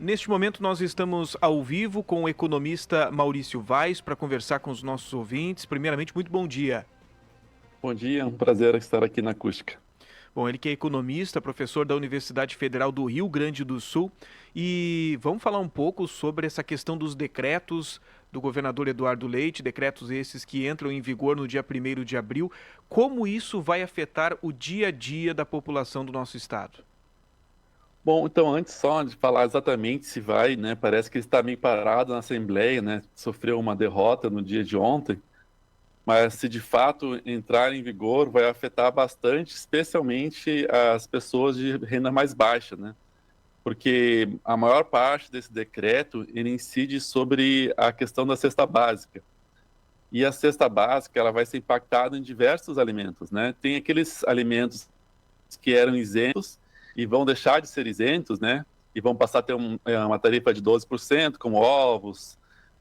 Neste momento, nós estamos ao vivo com o economista Maurício Vaz para conversar com os nossos ouvintes. Primeiramente, muito bom dia. Bom dia, é um prazer estar aqui na Acústica. Bom, ele que é economista, professor da Universidade Federal do Rio Grande do Sul. E vamos falar um pouco sobre essa questão dos decretos do governador Eduardo Leite, decretos esses que entram em vigor no dia 1º de abril. Como isso vai afetar o dia a dia da população do nosso estado? Bom, então antes só de falar exatamente se vai, né, parece que ele está meio parado na Assembleia, né, sofreu uma derrota no dia de ontem, mas se de fato entrar em vigor vai afetar bastante, especialmente as pessoas de renda mais baixa, né, porque a maior parte desse decreto ele incide sobre a questão da cesta básica. E a cesta básica ela vai ser impactada em diversos alimentos, né? Tem aqueles alimentos que eram isentos e vão deixar de ser isentos, né? E vão passar a ter uma tarifa de 12%, como ovos,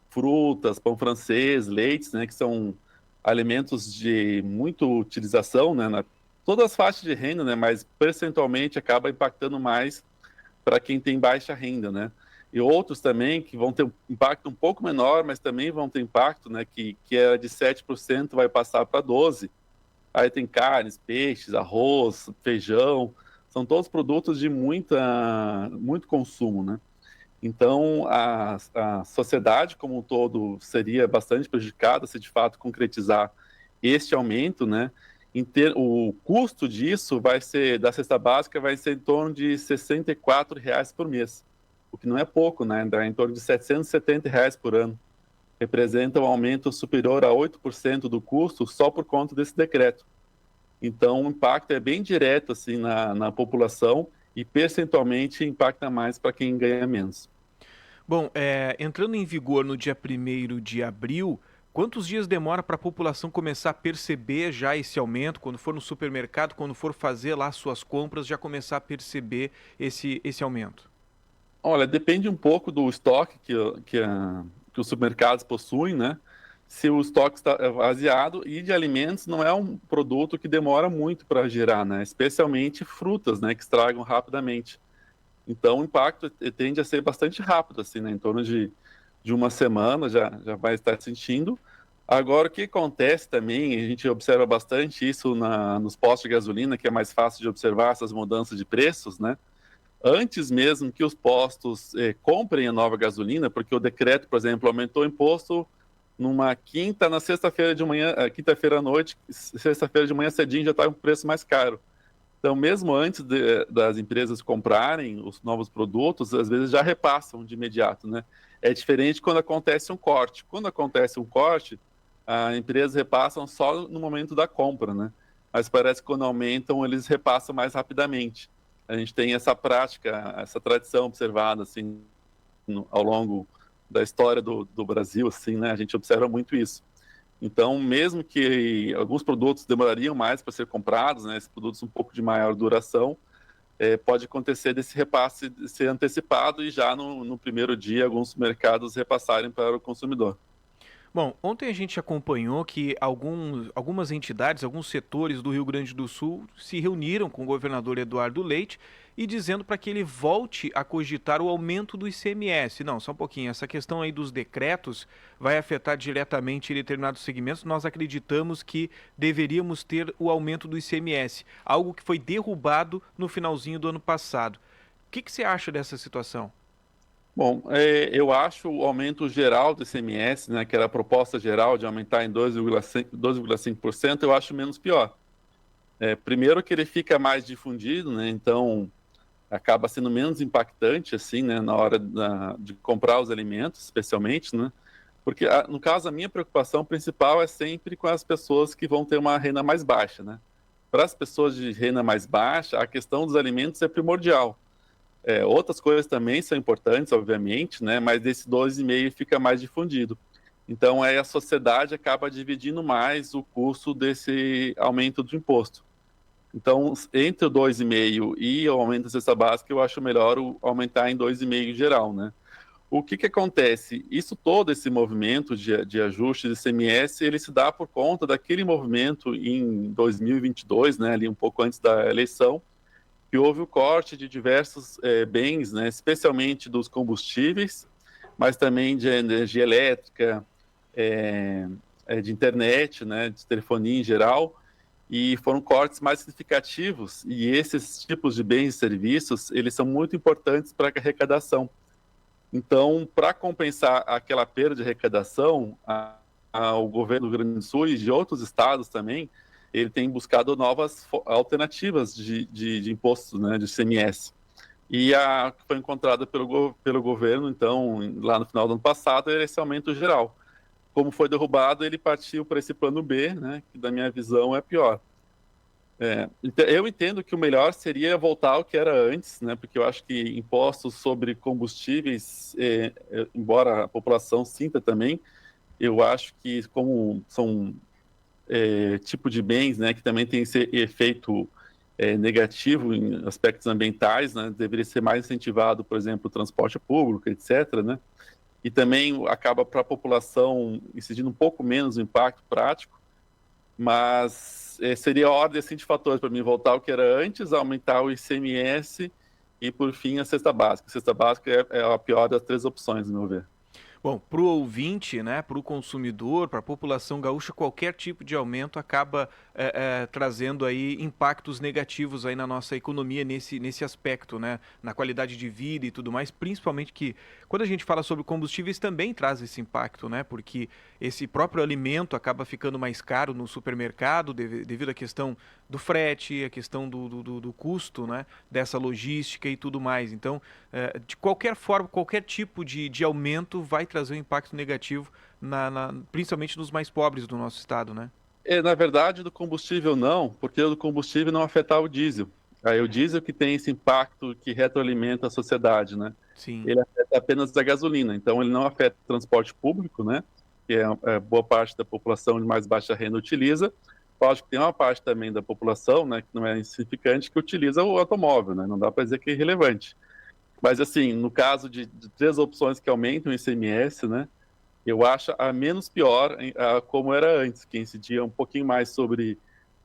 frutas, pão francês, leites, né? Que são alimentos de muita utilização, né? Todas as faixas de renda, né? Mas percentualmente acaba impactando mais para quem tem baixa renda, né? E outros também que vão ter um impacto um pouco menor, mas também vão ter impacto, né? Que era de 7% vai passar para 12%. Aí tem carnes, peixes, arroz, feijão, são todos produtos de muito consumo, né? Então, a sociedade como um todo seria bastante prejudicada se de fato concretizar este aumento, né? O custo disso vai ser, da cesta básica, vai ser em torno de R$ 64 por mês, o que não é pouco, né? Dá em torno de R$ 770 por ano. Representa um aumento superior a 8% do custo só por conta desse decreto. Então, o impacto é bem direto assim na população e percentualmente impacta mais para quem ganha menos. Bom, entrando em vigor no dia 1º de abril, quantos dias demora para a população começar a perceber já esse aumento? Quando for no supermercado, quando for fazer lá suas compras, já começar a perceber esse aumento? Olha, depende um pouco do estoque que os supermercados possuem, né? Se o estoque está vaziado e de alimentos não é um produto que demora muito para gerar, né? Especialmente frutas, né? Que estragam rapidamente. Então, o impacto tende a ser bastante rápido, assim, né? Em torno de uma semana já vai estar sentindo. Agora, o que acontece também, a gente observa bastante isso nos postos de gasolina, que é mais fácil de observar essas mudanças de preços, né? Antes mesmo que os postos comprem a nova gasolina, porque o decreto, por exemplo, aumentou o imposto numa quinta, na sexta-feira de manhã, quinta-feira à noite, sexta-feira de manhã cedinho já está com preço mais caro. Então, mesmo antes das empresas comprarem os novos produtos, às vezes já repassam de imediato, né? É diferente quando acontece um corte. Quando acontece um corte, a empresa repassam só no momento da compra, né? Mas parece que quando aumentam, eles repassam mais rapidamente. A gente tem essa prática, essa tradição observada, assim, ao longo da história do Brasil, assim, né? A gente observa muito isso. Então, mesmo que alguns produtos demorariam mais para ser comprados, né, esses produtos um pouco de maior duração, pode acontecer desse repasse ser antecipado e já no primeiro dia alguns mercados repassarem para o consumidor. Bom, ontem a gente acompanhou que algumas entidades, alguns setores do Rio Grande do Sul se reuniram com o governador Eduardo Leite e dizendo para que ele volte a cogitar o aumento do ICMS. Não, só um pouquinho, essa questão aí dos decretos vai afetar diretamente determinados segmentos. Nós acreditamos que deveríamos ter o aumento do ICMS, algo que foi derrubado no finalzinho do ano passado. O que você acha dessa situação? Bom, eu acho o aumento geral do ICMS, né, que era a proposta geral de aumentar em 2,5%, eu acho menos pior. Primeiro que ele fica mais difundido, né, então acaba sendo menos impactante, assim, né, na hora de comprar os alimentos, especialmente, né, porque, no caso, a minha preocupação principal é sempre com as pessoas que vão ter uma renda mais baixa, né. Para as pessoas de renda mais baixa, a questão dos alimentos é primordial. Outras coisas também são importantes, obviamente, né, mas esse 2,5 fica mais difundido. Então, a sociedade acaba dividindo mais o custo desse aumento do imposto. Então, entre o 2,5 e o aumento da cesta básica, eu acho melhor aumentar em 2,5 geral, né? O que acontece? Isso todo, esse movimento de ajuste de ICMS, ele se dá por conta daquele movimento em 2022, né, ali um pouco antes da eleição, que houve o corte de diversos bens, né, especialmente dos combustíveis, mas também de energia elétrica, de internet, né, de telefonia em geral, e foram cortes mais significativos, e esses tipos de bens e serviços, eles são muito importantes para a arrecadação. Então, para compensar aquela perda de arrecadação, o governo do Rio Grande do Sul e de outros estados também, ele tem buscado novas alternativas de impostos, né, de ICMS. E a que foi encontrada pelo governo, então, lá no final do ano passado, era esse aumento geral. Como foi derrubado, ele partiu para esse plano B, né, que da minha visão é pior. Então, eu entendo que o melhor seria voltar ao que era antes, né, porque eu acho que impostos sobre combustíveis, embora a população sinta também, eu acho que como são tipo de bens, né, que também tem esse efeito negativo em aspectos ambientais, né, deveria ser mais incentivado, por exemplo, o transporte público, etc., né, e também acaba para a população incidindo um pouco menos o impacto prático, mas seria a ordem assim, de fatores para mim voltar ao que era antes, aumentar o ICMS e, por fim, a cesta básica. A cesta básica é a pior das três opções, no meu ver. Bom, para o ouvinte, né, para o consumidor, para a população gaúcha, qualquer tipo de aumento acaba trazendo aí impactos negativos aí na nossa economia nesse aspecto, né, na qualidade de vida e tudo mais, principalmente que quando a gente fala sobre combustíveis também traz esse impacto, né, porque esse próprio alimento acaba ficando mais caro no supermercado devido à questão do frete, a questão do custo, né, dessa logística e tudo mais. Então, de qualquer forma, qualquer tipo de aumento vai trazer um impacto negativo, principalmente nos mais pobres do nosso estado, né? Na verdade, do combustível não, porque o do combustível não afetava o diesel. Aí o diesel que tem esse impacto que retroalimenta a sociedade, né? Sim. Ele afeta apenas a gasolina, então ele não afeta o transporte público, né? Que boa parte da população de mais baixa renda utiliza. Lógico que tem uma parte também da população, né, que não é insignificante, que utiliza o automóvel, né? Não dá para dizer que é irrelevante. Mas assim, no caso de três opções que aumentam o ICMS, né? Eu acho a menos pior como era antes, que incidia um pouquinho mais sobre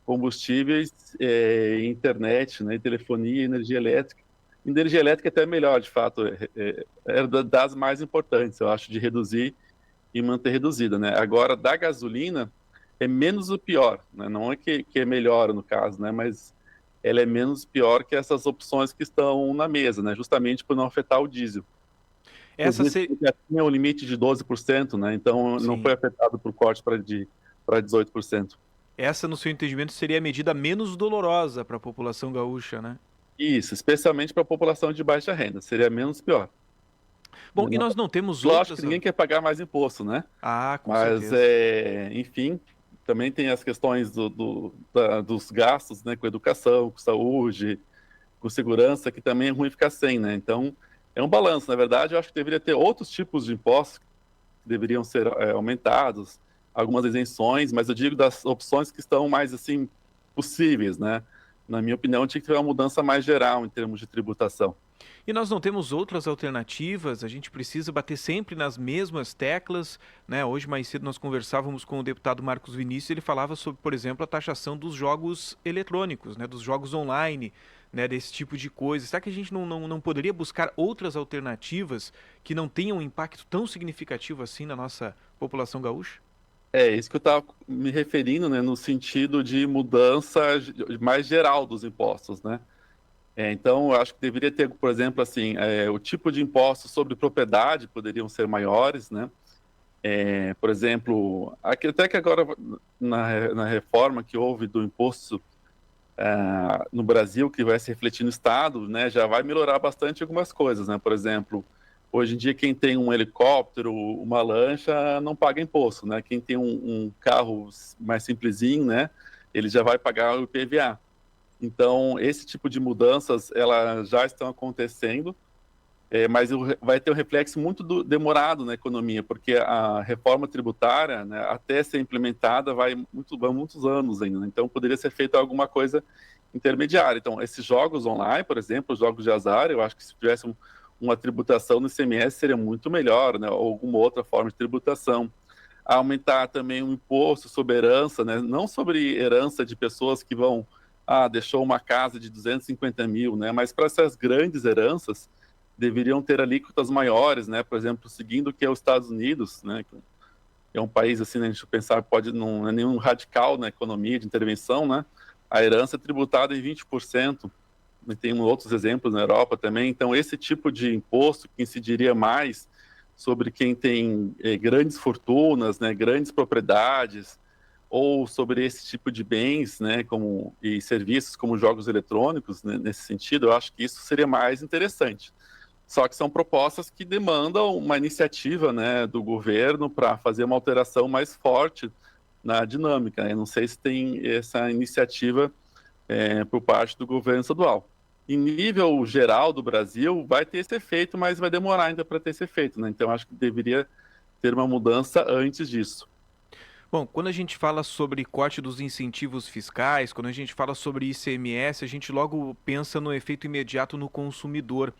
combustíveis, internet, né, telefonia e energia elétrica. Energia elétrica é até melhor, de fato, é das mais importantes, eu acho, de reduzir e manter reduzida, né? Agora, da gasolina, é menos o pior, né? Não é que é melhor no caso, né? Mas ela é menos pior que essas opções que estão na mesa, né? Justamente por não afetar o diesel. O Essa diesel se... já tinha o limite de 12%, né? Então não foi Sim. afetado por corte para 18%. Essa, no seu entendimento, seria a medida menos dolorosa para a população gaúcha, né? Isso, especialmente para a população de baixa renda, seria menos pior. Bom, e nós não temos Lógico que outras... ninguém quer pagar mais imposto, né? Ah, com Mas, certeza. enfim, também tem as questões dos gastos, né, com educação, com saúde, com segurança, que também é ruim ficar sem, né? Então, é um balanço. Na verdade, eu acho que deveria ter outros tipos de impostos que deveriam ser aumentados, algumas isenções, mas eu digo das opções que estão mais, assim, possíveis, né? Na minha opinião, tinha que ter uma mudança mais geral em termos de tributação. E nós não temos outras alternativas, a gente precisa bater sempre nas mesmas teclas, né? Hoje mais cedo nós conversávamos com o deputado Marcos Vinícius, ele falava sobre, por exemplo, a taxação dos jogos eletrônicos, né? Dos jogos online, né? Desse tipo de coisa. Será que a gente não poderia buscar outras alternativas que não tenham um impacto tão significativo assim na nossa população gaúcha? É isso que eu estava me referindo, né, no sentido de mudança mais geral dos impostos, né? Então, eu acho que deveria ter, por exemplo, assim, o tipo de impostos sobre propriedade poderiam ser maiores, né? Por exemplo, até que agora, na reforma que houve do imposto no Brasil, que vai se refletir no Estado, né, já vai melhorar bastante algumas coisas, né? Por exemplo, hoje em dia, quem tem um helicóptero, uma lancha, não paga imposto, né? Quem tem um carro mais simplesinho, né, ele já vai pagar o IPVA. Então, esse tipo de mudanças, elas já estão acontecendo, mas vai ter um reflexo muito demorado na economia, porque a reforma tributária, né, até ser implementada, vai muitos anos ainda. Né? Então, poderia ser feita alguma coisa intermediária. Então, esses jogos online, por exemplo, os jogos de azar, eu acho que se tivesse uma tributação no ICMS seria muito melhor, né, ou alguma outra forma de tributação. Aumentar também o imposto sobre herança, né, não sobre herança de pessoas que vão deixou uma casa de 250 mil, né? Mas para essas grandes heranças, deveriam ter alíquotas maiores, né? Por exemplo, seguindo o que é os Estados Unidos, né? Que é um país, assim, né, a gente pensar, pode não é nenhum radical na economia de intervenção, né? A herança é tributada em 20%, e tem outros exemplos na Europa também. Então, esse tipo de imposto que incidiria mais sobre quem tem grandes fortunas, né, grandes propriedades, ou sobre esse tipo de bens, né, como e serviços como jogos eletrônicos, né, nesse sentido, eu acho que isso seria mais interessante. Só que são propostas que demandam uma iniciativa, né, do governo para fazer uma alteração mais forte na dinâmica. Eu não sei se tem essa iniciativa por parte do governo estadual. Em nível geral do Brasil, vai ter esse efeito, mas vai demorar ainda para ter esse efeito, né? Então, acho que deveria ter uma mudança antes disso. Bom, quando a gente fala sobre corte dos incentivos fiscais, quando a gente fala sobre ICMS, a gente logo pensa no efeito imediato no consumidor.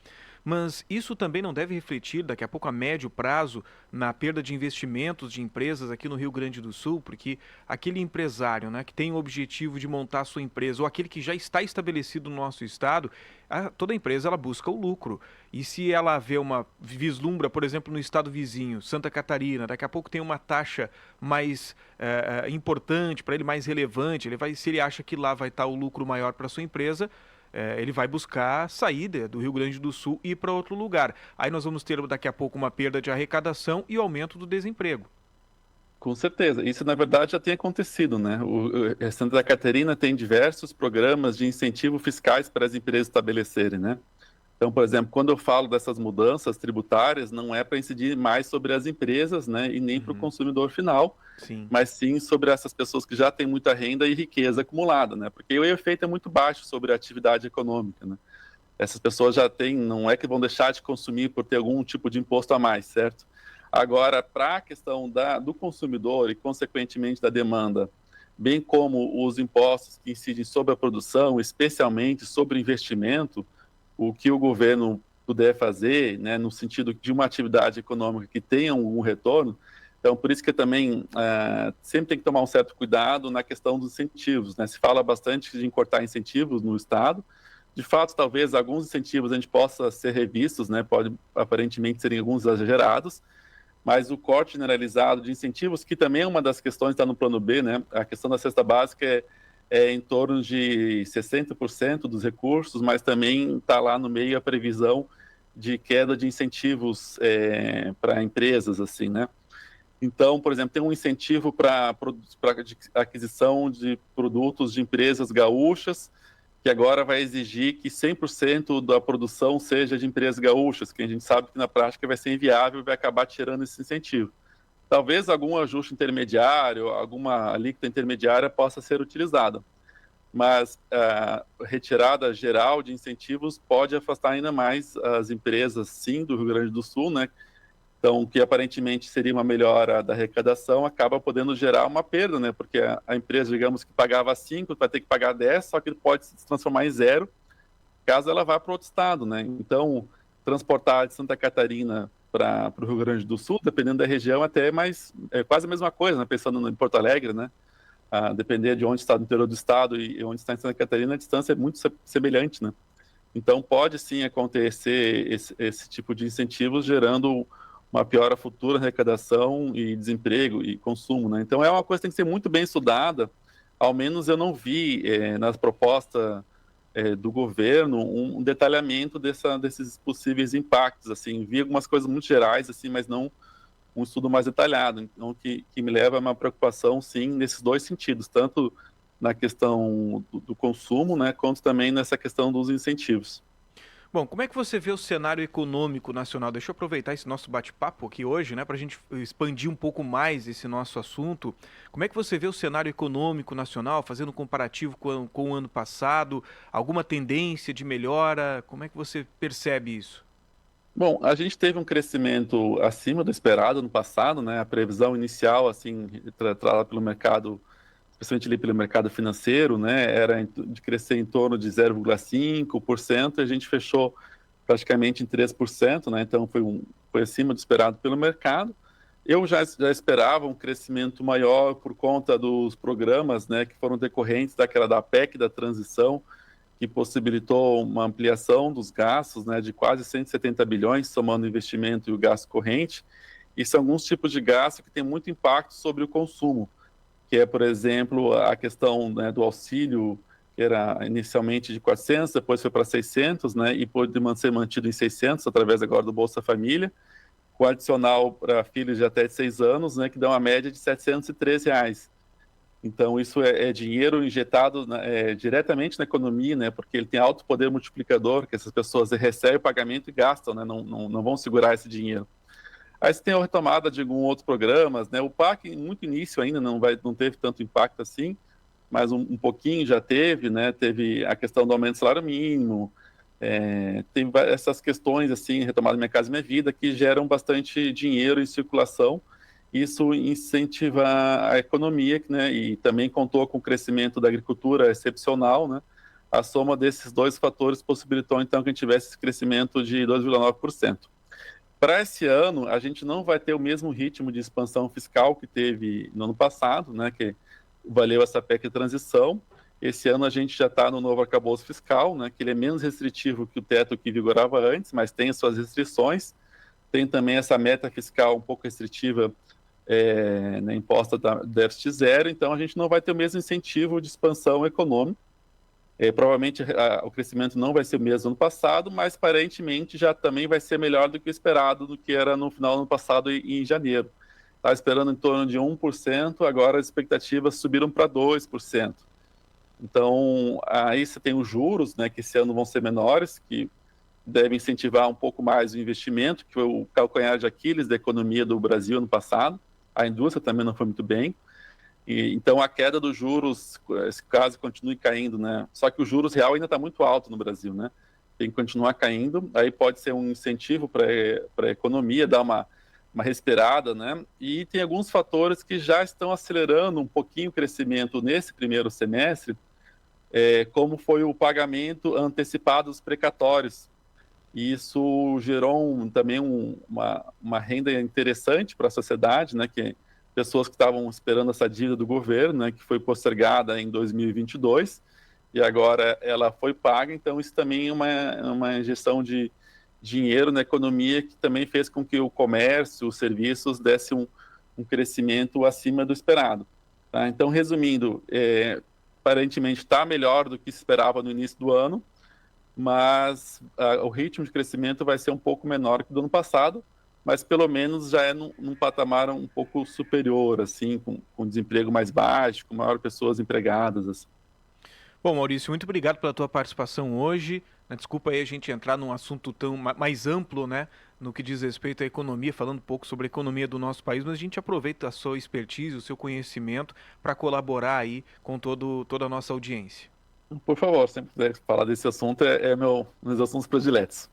Mas isso também não deve refletir, daqui a pouco, a médio prazo, na perda de investimentos de empresas aqui no Rio Grande do Sul, porque aquele empresário, né, que tem o objetivo de montar a sua empresa, ou aquele que já está estabelecido no nosso estado, toda empresa ela busca o lucro. E se ela vê uma vislumbra, por exemplo, no estado vizinho, Santa Catarina, daqui a pouco tem uma taxa mais importante para ele, mais relevante, se ele acha que lá vai estar o lucro maior para sua empresa, ele vai buscar saída do Rio Grande do Sul e ir para outro lugar. Aí nós vamos ter daqui a pouco uma perda de arrecadação e o aumento do desemprego. Com certeza. Isso, na verdade, já tem acontecido, né? Santa Catarina tem diversos programas de incentivo fiscais para as empresas estabelecerem, né? Então, por exemplo, quando eu falo dessas mudanças tributárias, não é para incidir mais sobre as empresas, né, e nem para o Uhum, consumidor final, sim. mas sim sobre essas pessoas que já têm muita renda e riqueza acumulada, né? Porque o efeito é muito baixo sobre a atividade econômica, né? Essas pessoas já têm, não é que vão deixar de consumir por ter algum tipo de imposto a mais, certo? Agora, para a questão do consumidor e, consequentemente, da demanda, bem como os impostos que incidem sobre a produção, especialmente sobre investimento, o que o governo puder fazer, né, no sentido de uma atividade econômica que tenha um retorno. Então, por isso que também sempre tem que tomar um certo cuidado na questão dos incentivos, né? Se fala bastante de cortar incentivos no Estado. De fato, talvez alguns incentivos a gente possa ser revistos, né? Pode aparentemente serem alguns exagerados, mas o corte generalizado de incentivos, que também é uma das questões que está no plano B, né? A questão da cesta básica é em torno de 60% dos recursos, mas também está lá no meio a previsão de queda de incentivos para empresas, assim, né? Então, por exemplo, tem um incentivo para aquisição de produtos de empresas gaúchas, que agora vai exigir que 100% da produção seja de empresas gaúchas, que a gente sabe que na prática vai ser inviável e vai acabar tirando esse incentivo. Talvez algum ajuste intermediário, alguma alíquota intermediária possa ser utilizada, mas a retirada geral de incentivos pode afastar ainda mais as empresas, sim, do Rio Grande do Sul, né? Então, o que aparentemente seria uma melhora da arrecadação acaba podendo gerar uma perda, né? Porque a empresa, digamos que pagava 5, vai ter que pagar 10, só que pode se transformar em zero caso ela vá para outro estado, né? Então, transportar de Santa Catarina para o Rio Grande do Sul, dependendo da região, até é quase a mesma coisa, né? Pensando em Porto Alegre, né? Depender de onde está no interior do estado e onde está em Santa Catarina, a distância é muito semelhante, né? Então, pode sim acontecer esse tipo de incentivos, gerando uma piora futura arrecadação e desemprego e consumo, né? Então, é uma coisa que tem que ser muito bem estudada. Ao menos eu não vi nas propostas do governo um detalhamento desses possíveis impactos. Assim, vi algumas coisas muito gerais, assim, mas não um estudo mais detalhado. Então, que me leva a uma preocupação, sim, nesses dois sentidos, tanto na questão do consumo, né, quanto também nessa questão dos incentivos. Bom, como é que você vê o cenário econômico nacional? Deixa eu aproveitar esse nosso bate-papo aqui hoje, né, para a gente expandir um pouco mais esse nosso assunto. Como é que você vê o cenário econômico nacional, fazendo um comparativo com o ano passado? Alguma tendência de melhora? Como é que você percebe isso? Bom, a gente teve um crescimento acima do esperado no passado, né? A previsão inicial, assim, tratada pelo mercado, especialmente ali pelo mercado financeiro, né, era de crescer em torno de 0,5%, e a gente fechou praticamente em 3%, né? Então foi acima do esperado pelo mercado. Eu já esperava um crescimento maior por conta dos programas, né, que foram decorrentes daquela da PEC da transição, que possibilitou uma ampliação dos gastos, né, de quase 170 bilhões, somando o investimento e o gasto corrente. E são alguns tipos de gasto que têm muito impacto sobre o consumo, que é, por exemplo, a questão, né, do auxílio, que era inicialmente de 400, depois foi para 600, né, e pode ser mantido em 600 através agora do Bolsa Família, com adicional para filhos de até 6 anos, né, que dá uma média de R$ 713. Então, isso é dinheiro injetado diretamente na economia, né, porque ele tem alto poder multiplicador, que essas pessoas recebem o pagamento e gastam, né, não vão segurar esse dinheiro. Aí você tem a retomada de alguns outros programas, né, o PAC, muito início ainda, não teve tanto impacto assim, mas um pouquinho já teve, né, teve a questão do aumento do salário mínimo, tem essas questões, assim, retomada Minha Casa Minha Vida, que geram bastante dinheiro em circulação. Isso incentiva a economia, né, e também contou com o crescimento da agricultura excepcional, né. A soma desses dois fatores possibilitou, então, que a gente tivesse esse crescimento de 2,9%. Para esse ano, a gente não vai ter o mesmo ritmo de expansão fiscal que teve no ano passado, né, que valeu essa PEC de transição. Esse ano a gente já está no novo arcabouço fiscal, né, que ele é menos restritivo que o teto que vigorava antes, mas tem suas restrições. Tem também essa meta fiscal um pouco restritiva, né, imposta da déficit zero, então a gente não vai ter o mesmo incentivo de expansão econômica. Provavelmente o crescimento não vai ser o mesmo ano passado, mas aparentemente já também vai ser melhor do que o esperado, do que era no final do ano passado e em janeiro. Estava esperando em torno de 1%, agora as expectativas subiram para 2%. Então, aí você tem os juros, né, que esse ano vão ser menores, que devem incentivar um pouco mais o investimento, que foi o calcanhar de Aquiles da economia do Brasil ano passado. A indústria também não foi muito bem. Então, a queda dos juros, caso continue caindo, né? Só que o juros real ainda está muito alto no Brasil, né? Tem que continuar caindo, aí pode ser um incentivo para a economia, dar uma respirada, né? E tem alguns fatores que já estão acelerando um pouquinho o crescimento nesse primeiro semestre, como foi o pagamento antecipado dos precatórios. E isso gerou também uma renda interessante para a sociedade, né? Que pessoas que estavam esperando essa dívida do governo, né? Que foi postergada em 2022 e agora ela foi paga. Então isso também é uma injeção de dinheiro na economia que também fez com que o comércio, os serviços desse um crescimento acima do esperado. Tá? Então, resumindo, aparentemente está melhor do que se esperava no início do ano, mas o ritmo de crescimento vai ser um pouco menor que do ano passado, mas pelo menos já é num patamar um pouco superior, assim, com desemprego mais baixo, com maior pessoas empregadas, assim. Bom, Maurício, muito obrigado pela tua participação hoje. Desculpa aí a gente entrar num assunto tão mais amplo, né, no que diz respeito à economia, falando um pouco sobre a economia do nosso país, mas a gente aproveita a sua expertise, o seu conhecimento para colaborar aí com toda a nossa audiência. Por favor, sempre que quiser falar desse assunto, meus assuntos prediletos.